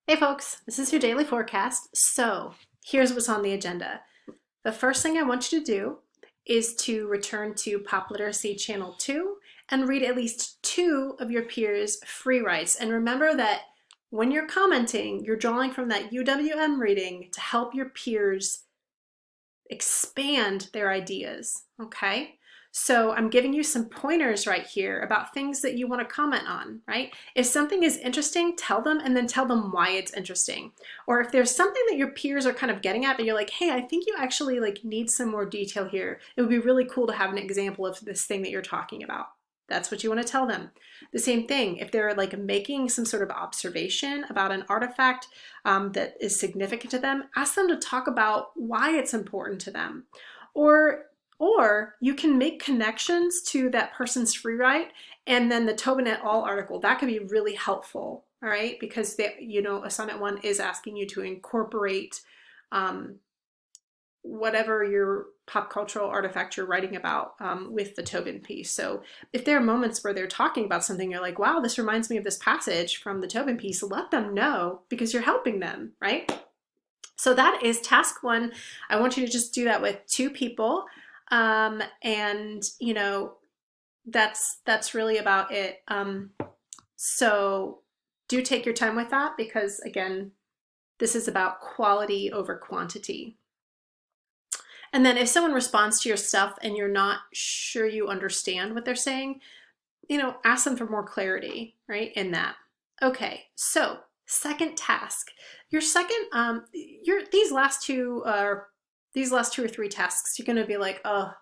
Hey folks, this is your daily forecast. So here's what's on the agenda. The first thing I want you to do is to return to Pop Literacy Channel 2 and read at least two of your peers' free writes. And remember that when you're commenting, you're drawing from that UWM reading to help your peers expand their ideas, okay? So I'm giving you some pointers right here about things that you want to comment on, right? If something is interesting, tell them and then tell them why it's interesting. Or if there's something that your peers are kind of getting at, but you're like, hey, I think you actually need some more detail here. It would be really cool to have an example of this thing that you're talking about. That's what you want to tell them. The same thing, if they're making some sort of observation about an artifact that is significant to them, ask them to talk about why it's important to them. Or you can make connections to that person's free write and then the Tobin et al. Article. That could be really helpful, all right? Because assignment 1 is asking you to incorporate whatever your pop cultural artifact you're writing about with the Tobin piece. So if there are moments where they're talking about something, you're like, wow, this reminds me of this passage from the Tobin piece, let them know because you're helping them, right? So that is task 1. I want you to just do that with 2 people. And that's really about it. So do take your time with that because again, this is about quality over quantity. And then if someone responds to your stuff and you're not sure you understand what they're saying, ask them for more clarity, right, in that. Okay, so second task. Your second, these last two or 3 tasks, you're gonna be like, oh,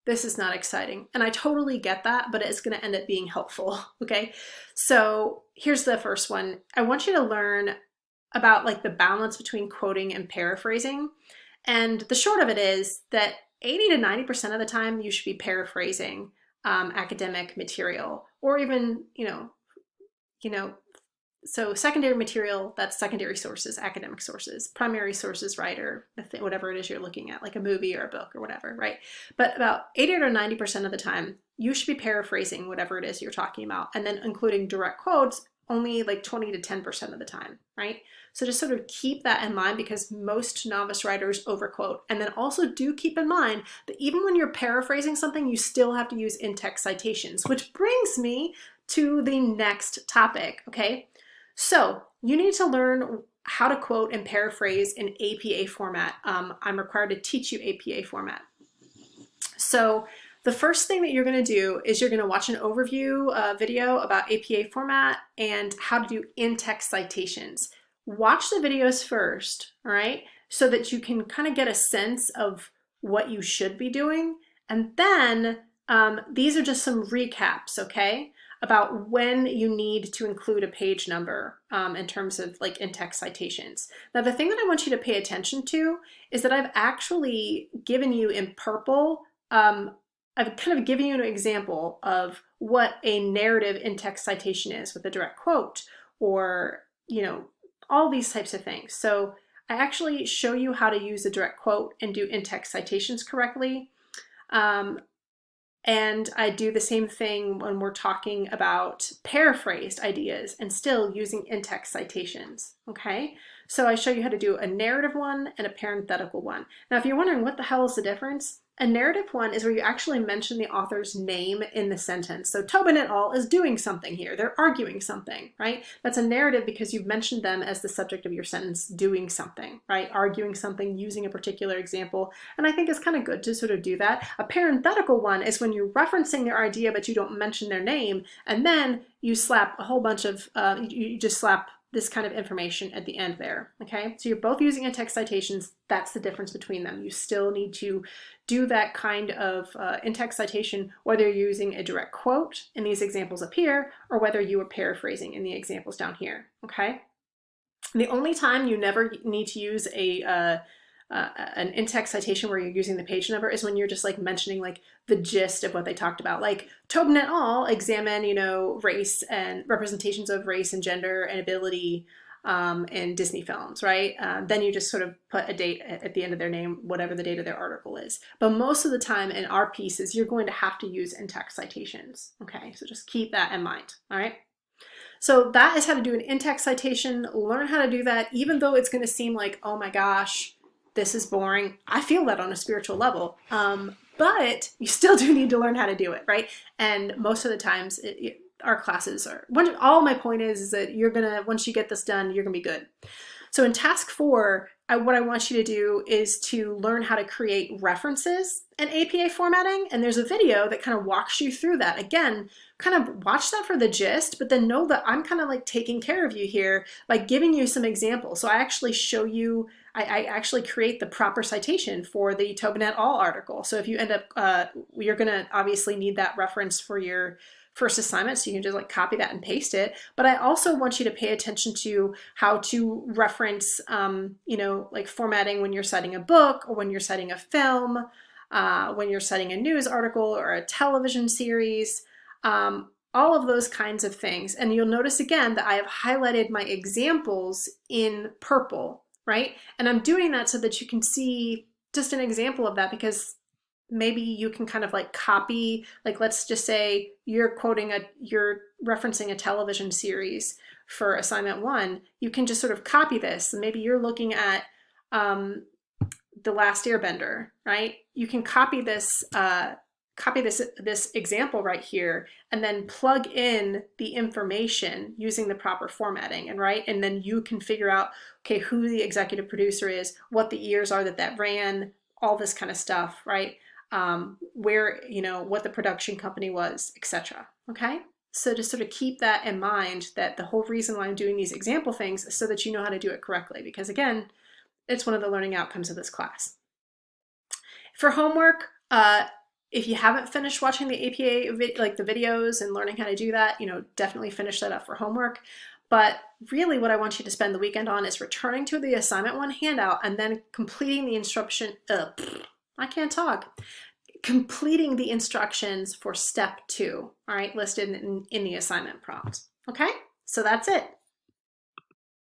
this is not exciting. And I totally get that, but it's gonna end up being helpful, okay? So here's the first one. I want you to learn about the balance between quoting and paraphrasing. And the short of it is that 80 to 90% of the time you should be paraphrasing academic material, or even, so secondary material, that's secondary sources, academic sources, primary sources, writer, whatever it is you're looking at, like a movie or a book or whatever, right? But about 80 or 90% of the time, you should be paraphrasing whatever it is you're talking about, and then including direct quotes only 20 to 10% of the time, right? So just sort of keep that in mind because most novice writers overquote. And then also do keep in mind that even when you're paraphrasing something, you still have to use in-text citations, which brings me to the next topic, okay? So you need to learn how to quote and paraphrase in APA format. I'm required to teach you APA format. So the first thing that you're going to do is you're going to watch an overview video about APA format and how to do in-text citations. Watch the videos first, all right, so that you can kind of get a sense of what you should be doing. And then these are just some recaps, okay, about when you need to include a page number in terms of in-text citations. Now, the thing that I want you to pay attention to is that I've actually given you in purple, I've kind of given you an example of what a narrative in-text citation is with a direct quote or, all these types of things. So I actually show you how to use a direct quote and do in-text citations correctly. And I do the same thing when we're talking about paraphrased ideas and still using in-text citations, okay? So I show you how to do a narrative one and a parenthetical one. Now, if you're wondering what the hell is the difference, a narrative one is where you actually mention the author's name in the sentence. So Tobin et al. Is doing something here. They're arguing something, right? That's a narrative because you've mentioned them as the subject of your sentence doing something, right? Arguing something, using a particular example. And I think it's kind of good to sort of do that. A parenthetical one is when you're referencing their idea, but you don't mention their name. And then you slap a whole bunch of, you just slap this kind of information at the end there, okay? So you're both using in-text citations. That's the difference between them. You still need to do that kind of in-text citation, whether you're using a direct quote in these examples up here, or whether you are paraphrasing in the examples down here, okay? The only time you never need to use an in-text citation where you're using the page number is when you're just mentioning the gist of what they talked about. Like Tobin et al. Examine, race and representations of race and gender and ability in Disney films, right? Then you just sort of put a date at the end of their name, whatever the date of their article is. But most of the time in our pieces, you're going to have to use in-text citations, okay? So just keep that in mind, all right? So that is how to do an in-text citation. Learn how to do that, even though it's going to seem like, oh my gosh, this is boring. I feel that on a spiritual level. But you still do need to learn how to do it, right? And most of the times, our classes are, all my point is that you're gonna, once you get this done, you're gonna be good. So in task 4, what I want you to do is to learn how to create references in APA formatting. And there's a video that kind of walks you through that. Again, kind of watch that for the gist, but then know that I'm kind of like taking care of you here by giving you some examples. So I actually show you, I actually create the proper citation for the Tobin et al. Article. So if you end up, you're gonna obviously need that reference for your first assignment, so you can just like copy that and paste it. But I also want you to pay attention to how to reference, you know, like formatting when you're citing a book or when you're citing a film, when you're citing a news article or a television series, all of those kinds of things. And you'll notice again that I have highlighted my examples in purple, right? And I'm doing that so that you can see just an example of that, because maybe you can kind of like copy, like let's just say you're referencing a television series for assignment 1. You can just sort of copy this. And maybe you're looking at The Last Airbender, right? You can copy this this example right here and then plug in the information using the proper formatting, and then you can figure out, okay, who the executive producer is, what the years are that ran, all this kind of stuff, right? Where, you know, what the production company was, etc. Okay? So just sort of keep that in mind, that the whole reason why I'm doing these example things is so that you know how to do it correctly, because again, it's one of the learning outcomes of this class. For homework, if you haven't finished watching the APA, like the videos and learning how to do that, you know, definitely finish that up for homework. But really what I want you to spend the weekend on is returning to the assignment 1 handout and then completing the instruction, I can't talk. Completing the instructions for step 2, all right, listed in the assignment prompt. Okay, so that's it.